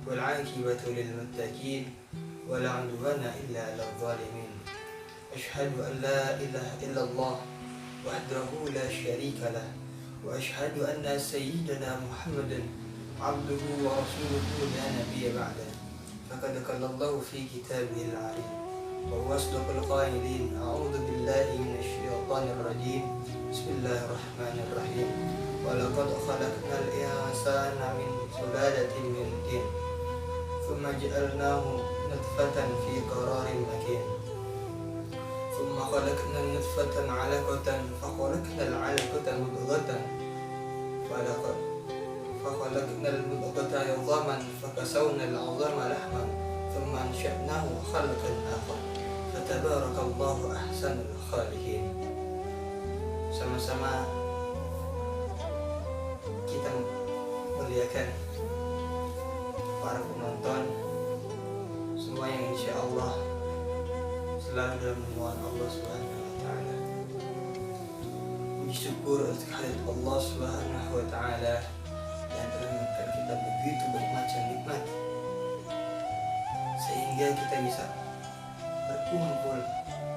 والعاقبة للمتقين ولا عدوان إلا على الظالمين. أشهد أن لا إله إلا الله وحده لا شريك له، وأشهد أن سيدنا محمدا عبده ورسوله لا نبي بعده. فقد قال الله في كتابه العليم وهو أصدق القائلين: أعوذ بالله من الشيطان الرجيم، بسم الله الرحمن الرحيم. ولقد خلقنا الإنسان من سلالة من طين ثم جعلناه نطفة في قرار مكين ثم خلقنا النطفة علقة فخلقنا العلقة مضغة فخلقنا المضغة عظاما فكسونا العظام لحما ثم أنشأناه خلقا آخر فتبارك الله أحسن الخالقين. Sama-sama kita muliakan para penonton semua yang insya Allah selalu dalam naungan Allah Subhanahu wa Ta'ala. Puji syukur untuk kehadirat Allah Subhanahu wa Ta'ala yang telah memberikan kita begitu bermacam nikmat sehingga kita bisa berkumpul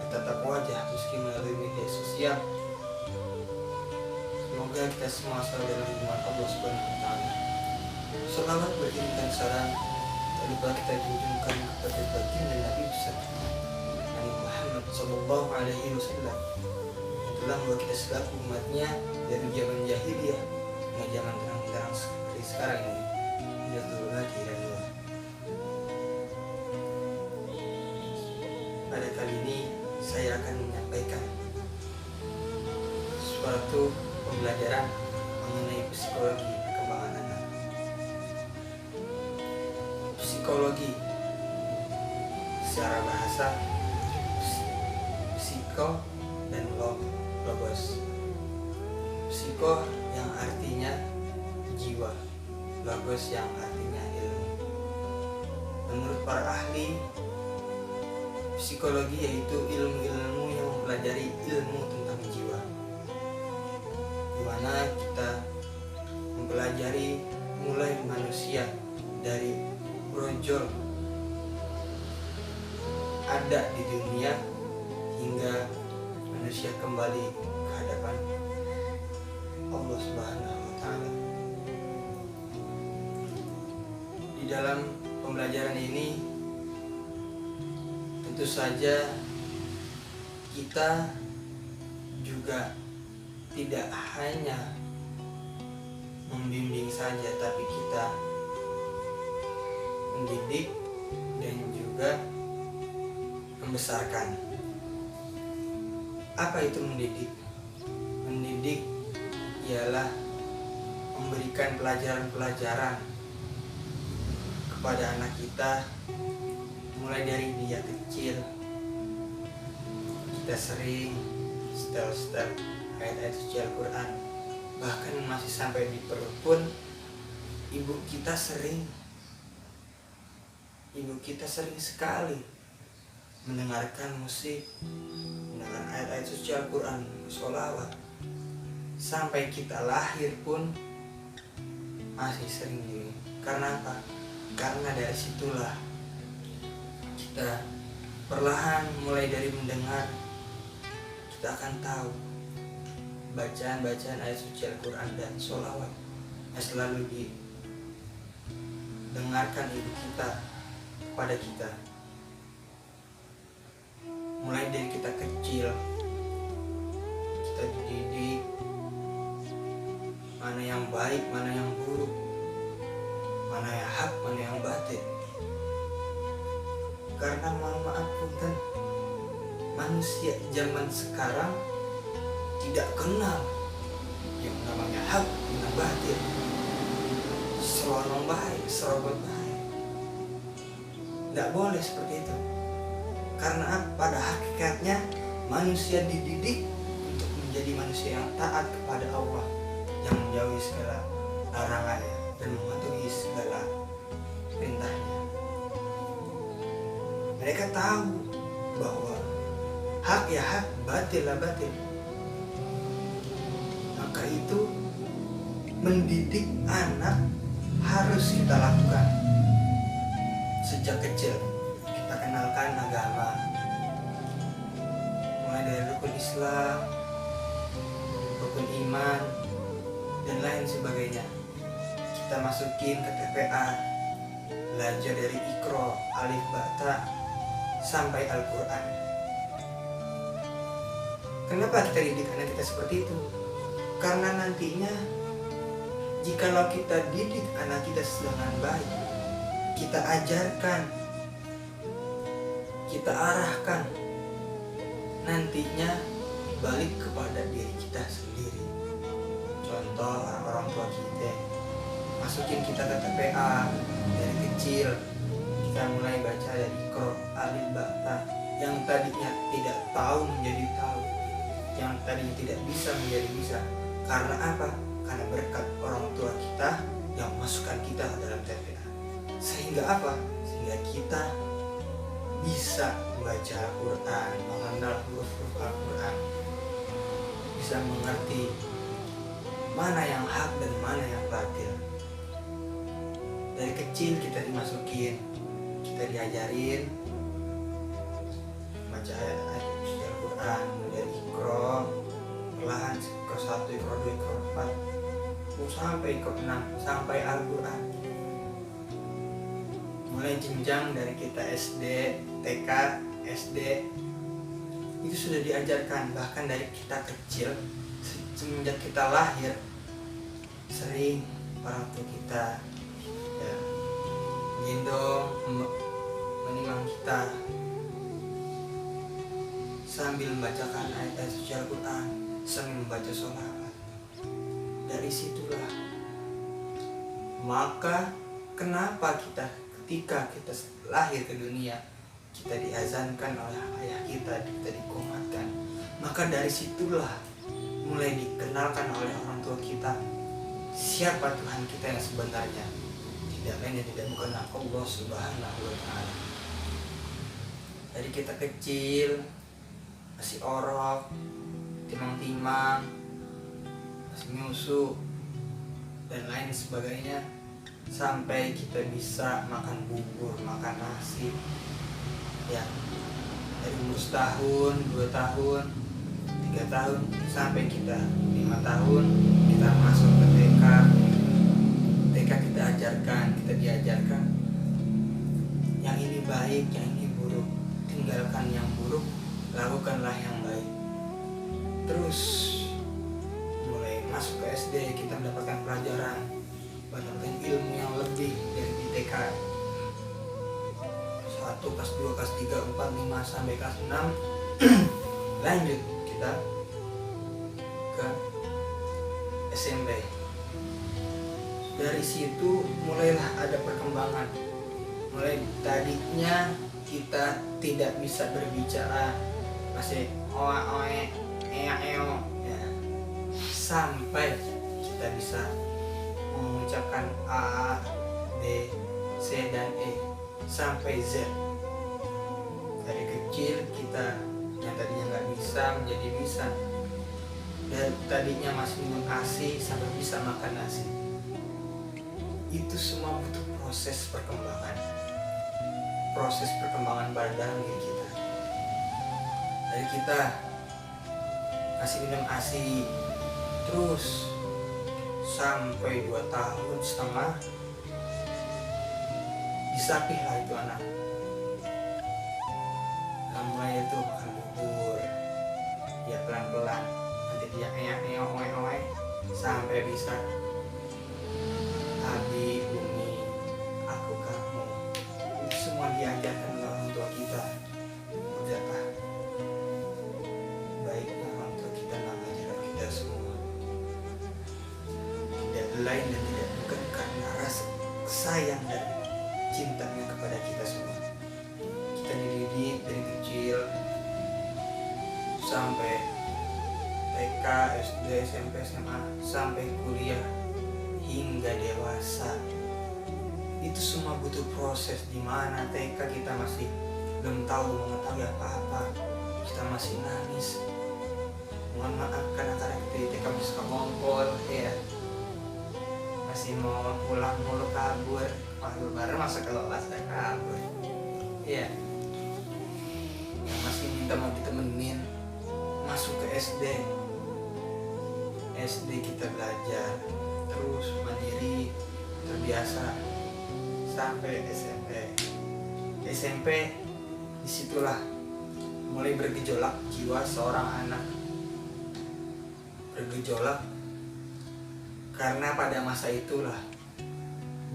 bertatap wajah meski melalui media sosial. Semoga kita semua selalu dalam naungan Allah Subhanahu wa Ta'ala. Selawat beriringan salam tak lupa kita junjungkan kepada baginda Nabi besar Nabi Muhammad Sallallahu Alaihi Wasallam yang telah membawa kita selaku umatnya dari zaman jahiliyah hingga zaman terang-terang seperti sekarang ini. Ya Tuhan dan Allah. Pada kali ini saya akan menyampaikan suatu pembelajaran mengenai psikologi perkembangan anak. Psikologi secara bahasa psiko dan logos. Psiko yang artinya jiwa, logos yang artinya ilmu. Menurut para ahli psikologi yaitu ilmu-ilmu yang mempelajari ilmu tentang jiwa, di mana kita mempelajari mulai manusia dari brojol ada di dunia hingga manusia kembali ke hadapan Allah Subhanahu wa Ta'ala. Di dalam pembelajaran ini tentu saja kita juga tidak hanya membimbing saja, tapi kita mendidik dan juga membesarkan. Apa itu mendidik? Mendidik ialah memberikan pelajaran-pelajaran kepada anak kita mulai dari dia kecil. Kita sering setel-setel ayat-ayat suci Al-Quran, bahkan masih sampai di perut pun ibu kita sering sekali mendengarkan musik, mendengarkan ayat-ayat suci Al-Quran, sholawat. Sampai kita lahir pun masih sering di. Karena apa? Karena dari situlah kita perlahan mulai dari mendengar, kita akan tahu bacaan-bacaan ayat suci Al-Quran dan sholawat yang selalu didengarkan ibu kita kepada kita. Mulai dari kita kecil, kita dididik mana yang baik, mana yang buruk, mana yang hak, mana yang batil. Karena mohon maaf punten, manusia zaman sekarang tidak kenal yang namanya hak, yang batil, serong baik, serobot baik. Tidak boleh seperti itu. Karena pada hakikatnya manusia dididik untuk menjadi manusia yang taat kepada Allah, yang menjauhi segala larangannya dan mematuhi segala perintahnya. Mereka tahu bahwa hak ya hak, batil lah batil. Maka itu mendidik anak harus kita lakukan. sejak kecil kita kenalkan agama, mulai dari rukun Islam, rukun iman, dan lain sebagainya. Kita masukin ke TPA, belajar dari Iqra, Alif, Ba, Ta, sampai Al-Quran. Kenapa kita didik anak kita seperti itu? Karena nantinya jikalau kita didik anak kita dengan baik, kita ajarkan, kita arahkan, nantinya balik kepada diri kita sendiri. Contoh orang tua kita masukin kita ke TPA dari kecil, kita mulai baca dari Iqra, Alif, Ba, Ta, yang tadinya tidak tahu menjadi tahu, yang tadinya tidak bisa menjadi bisa. Karena apa? Karena berkat orang tua kita yang masukkan kita dalam TPA. Sehingga apa? Sehingga kita bisa membaca Al-Quran, mengenal huruf-huruf Al-Quran, bisa mengerti mana yang hak dan mana yang batil. Dari kecil kita dimasukin, kita diajarin baca ayat-ayat suci Al-Quran dari Iqra, perlahan Iqra 1, Iqra 2, Iqra 4, sampai Iqra 6, sampai Al-Quran. Mulai jenjang dari kita SD, TK, SD, itu sudah diajarkan. Bahkan dari kita kecil, semenjak kita lahir, sering orang tua kita ya, gendong, menimang kita sambil membacakan ayat-ayat suci Al-Quran, sambil membaca sholawat. Dari situlah maka kenapa kita ketika kita lahir ke dunia kita diazankan oleh ayah kita dikomatkan, maka dari situlah mulai dikenalkan oleh orang tua kita siapa Tuhan kita yang sebenarnya, tidak lain dan tidak bukan Allah Subhanahu wa Ta'ala. Dari kita kecil masih orok, timang-timang, masih nyusu dan lain sebagainya, sampai kita bisa makan bubur, makan nasi ya, dari umur setahun, 2 tahun, 3 tahun, sampai kita 5 tahun kita masuk ke TK. TK kita ajarkan, kita diajarkan yang ini baik, yang ini buruk, tinggalkan yang buruk, lakukanlah yang baik. Terus mulai masuk ke SD kita mendapatkan pelajaran, mendapatkan ilmu yang lebih dari di TK. 1, kelas 2, kelas 3, 4, 5, sampai kelas 6 lanjut kita ke SMP. Dari situ mulailah ada perkembangan. Mulai tadinya kita tidak bisa berbicara, masih oe ya, sampai kita bisa mengucapkan A, B, C, dan E sampai Z. Dari kecil kita yang tadinya nggak bisa menjadi bisa, dan tadinya masih minum ASI sampai bisa makan nasi. Itu semua butuh proses perkembangan, proses perkembangan badan diri kita. Dari kita masih minum ASI terus sampai 2 tahun setengah disapih lah itu anak. Mulai itu makan bubur ya pelan-pelan, nanti dia oe sampai bisa abi, umi, aku, kamu. Itu semua diajarkan oleh orang tua kita. Udahkah baiknya orang tua kita mengajarkan kita semua, tidak lain dan tidak bukan karena rasa sayang dan cintanya kepada kita semua. Kita dididik dari kecil sampai TK, SD, SMP, SMA, sampai kuliah hingga dewasa. Itu semua butuh proses, di mana TK kita masih belum tahu mengetahui apa-apa, kita masih nangis. Mohon maaf karena kita di TK masih suka ngompol ya, masih mau pulang mulu kabur, pas lebaran masa kelas udah kabur. Iya, yang masih minta mau ditemenin masuk ke SD kita belajar terus mandiri terbiasa sampai SMP disitulah mulai bergejolak jiwa seorang anak, bergejolak karena pada masa itulah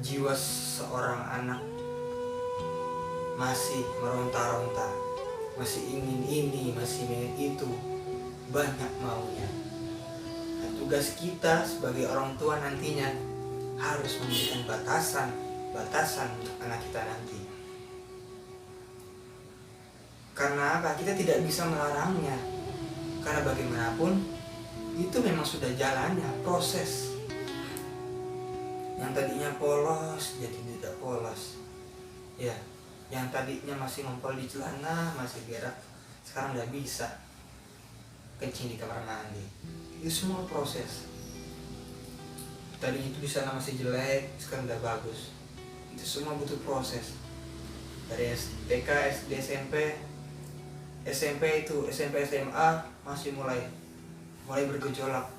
jiwa seorang anak masih meronta-ronta, masih ingin ini, masih ingin itu, banyak maunya. Nah, tugas kita sebagai orang tua nantinya harus memberikan batasan untuk anak kita nanti. Karena apa? Kita tidak bisa melarangnya. Karena bagaimanapun itu memang sudah jalannya, proses. Yang tadinya polos jadi tidak polos. Ya, yang tadinya masih ngompol di celana, masih berak, sekarang udah bisa kencing di kamar mandi. Itu semua proses. Tadi itu di sana masih jelek, sekarang udah bagus. Itu semua butuh proses. Dari TK, SD, SMP itu, SMP, SMA masih mulai bergejolak.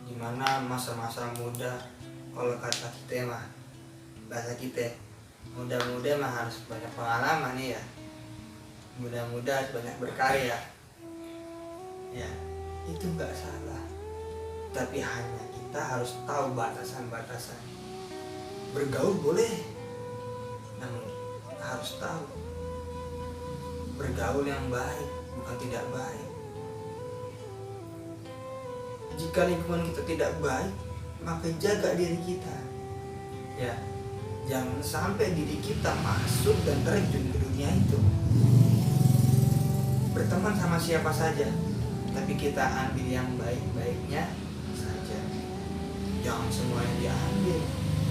Dimana masa-masa muda, kalau kata kita mah, bahasa kita, muda-muda mah harus banyak pengalaman ya. Muda-muda harus banyak berkarya. Ya, itu nggak salah. Tapi hanya kita harus tahu batasan-batasan. Bergaul boleh, namun harus tahu bergaul yang baik, bukan tidak baik. Jika lingkungan kita tidak baik, maka jaga diri kita. Ya, jangan sampai diri kita masuk dan terjun ke dunia itu. Berteman sama siapa saja, tapi kita ambil yang baik-baiknya saja. Jangan semua yang diambil.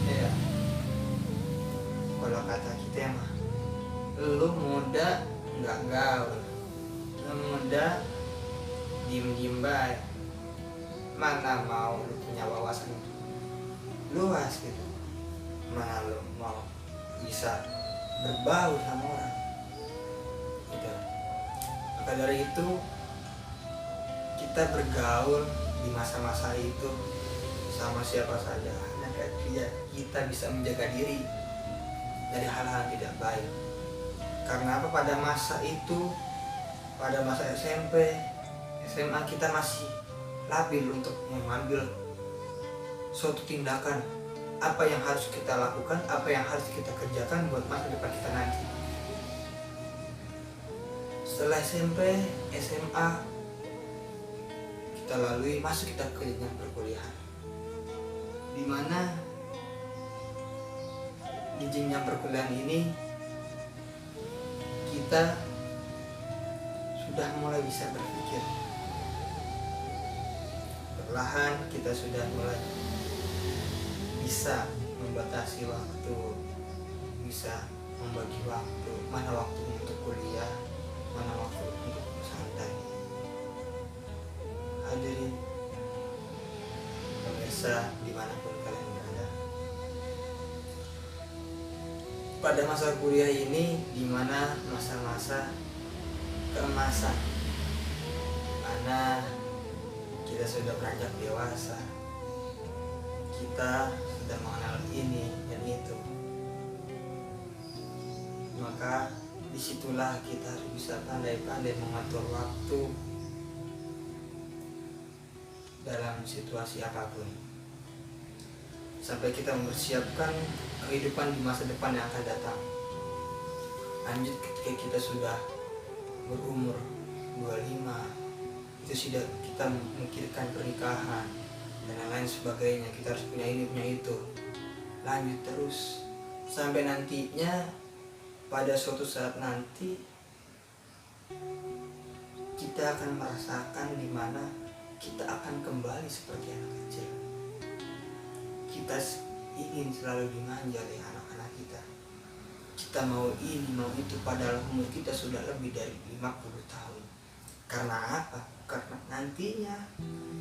Ya. Kalau kata kita mah, lu muda nggak gaul, lu muda diem-diem baik. Mana mau lu punya wawasan luas gitu, mana lu mau bisa berbaur sama orang gitu. Maka dari itu kita bergaul di masa-masa itu sama siapa saja, hanya kita bisa menjaga diri dari hal-hal tidak baik. Karena apa? Pada masa itu, pada masa SMP, SMA kita masih labil untuk mengambil suatu tindakan, apa yang harus kita lakukan, apa yang harus kita kerjakan buat masa depan kita nanti. Setelah SMP, SMA kita lalui, masuk kita ke jenjang perkuliahan, dimana di jenjang perkuliahan ini kita sudah mulai bisa berpikir. Perlahan kita sudah mulai bisa membatasi waktu, bisa membagi waktu, mana waktu untuk kuliah, mana waktu untuk santai. Hadirin pemirsa dimanapun kalian berada, pada masa kuliah ini dimana masa-masa keemasan, mana kita sudah beranjak dewasa, kita sudah mengenal ini dan itu. Maka disitulah kita harus bisa pandai-pandai mengatur waktu dalam situasi apapun, sampai kita mempersiapkan kehidupan di masa depan yang akan datang. Lanjut ketika kita sudah berumur 25, itu sudah kita memikirkan pernikahan dan lain sebagainya. Kita harus punya ini, punya itu. Lanjut terus sampai nantinya pada suatu saat nanti kita akan merasakan dimana kita akan kembali seperti anak kecil. Kita ingin selalu dimanja oleh anak-anak kita. Kita mau ini, mau itu, padahal umur kita sudah lebih dari 50 tahun. Karena apa? Karena nantinya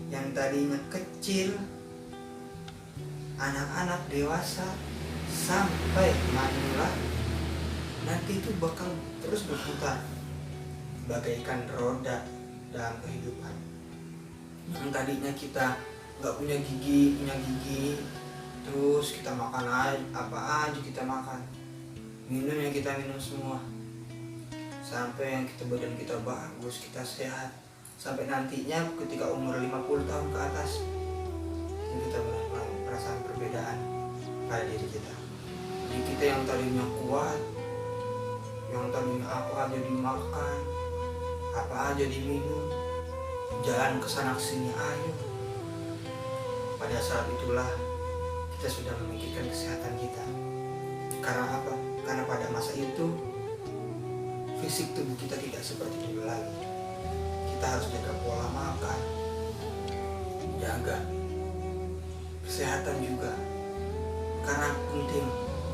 yang tadinya kecil anak-anak, dewasa, sampai manula, nanti itu bakal terus berputar bagaikan roda dalam kehidupan. Yang tadinya kita nggak punya gigi, terus kita makan apa aja kita makan, minum yang kita minum semua, sampai yang badan kita bagus, kita sehat, sampai nantinya ketika umur 50 tahun ke atas kita merasakan perbedaan pada diri kita. Jadi kita yang tadinya kuat, yang tadinya apa aja dimakan, apa aja diminum, jalan kesana kesini ayo, pada saat itulah kita sudah memikirkan kesehatan kita. Karena apa? Karena pada masa itu fisik tubuh kita tidak seperti dulu lagi. Kita harus jaga pola makan, jaga kesehatan juga, karena penting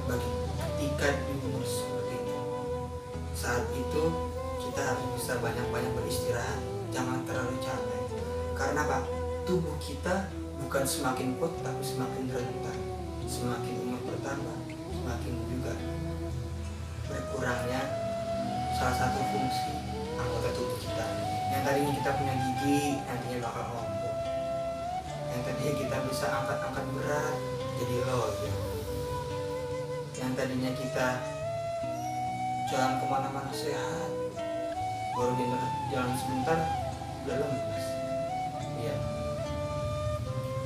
bagi ketika di umur seperti itu. Saat itu kita harus bisa banyak-banyak beristirahat, jangan terlalu capek. Karena apa? Tubuh kita bukan semakin kuat tapi semakin rentan. Semakin umur bertambah, semakin juga berkurangnya salah satu fungsi anggota tubuh kita. Yang tadinya kita punya gigi, nantinya bakal lumpuh. Yang tadinya kita bisa angkat-angkat berat, jadi loyo. Yang tadinya kita jalan kemana-mana sehat, baru jalan sebentar udah lemas. Iya.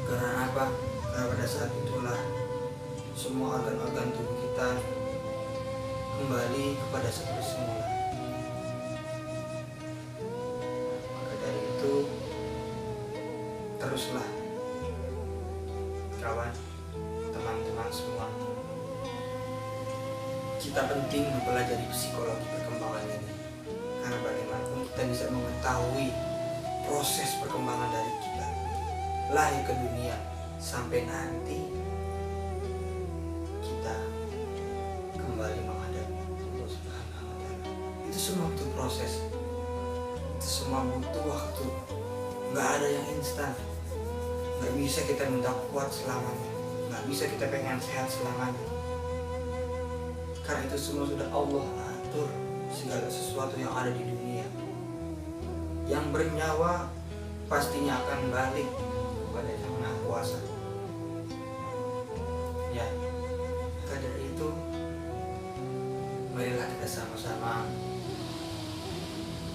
Karena apa? Karena pada saat itulah semua organ-organ tubuh kita kembali kepada seperti semula. Maka dari itu teruslah kawan, teman-teman semua, kita penting mempelajari psikologi perkembangan ini. Karena bagaimanapun kita bisa mengetahui proses perkembangan dari kita lahir ke dunia sampai nanti kita kembali menghadap Allah Subhanahu wa Ta'ala. Itu semua butuh proses, itu semua butuh waktu. Nggak ada yang instan. Nggak bisa kita minta kuat selamanya, nggak bisa kita pengen sehat selamanya. Karena itu semua sudah Allah atur, segala sesuatu yang ada di dunia. Yang bernyawa pastinya akan balik kepada Yang Maha Kuasa. Ya, maka dari itu marilah kita sama-sama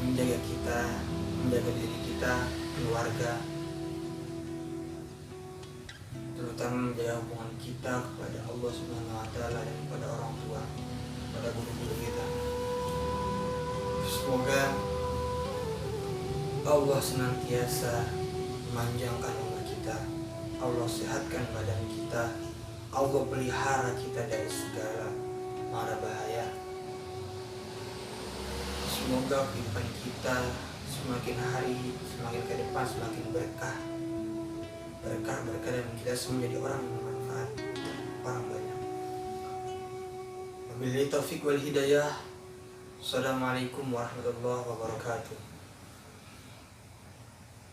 menjaga kita, menjaga diri kita, keluarga, terutama menjaga hubungan kita kepada Allah Subhanahu wa Ta'ala dan kepada orang tua, kepada guru-guru kita. Semoga Allah senantiasa memanjangkan umur kita, Allah sehatkan badan kita, Allah pelihara kita dari segala mara bahaya. Semoga kehidupan kita semakin hari, semakin ke depan semakin berkah dan kita semua menjadi orang yang bermanfaat, orang banyak. Wabillahi taufiq wal hidayah. Assalamualaikum warahmatullahi wabarakatuh.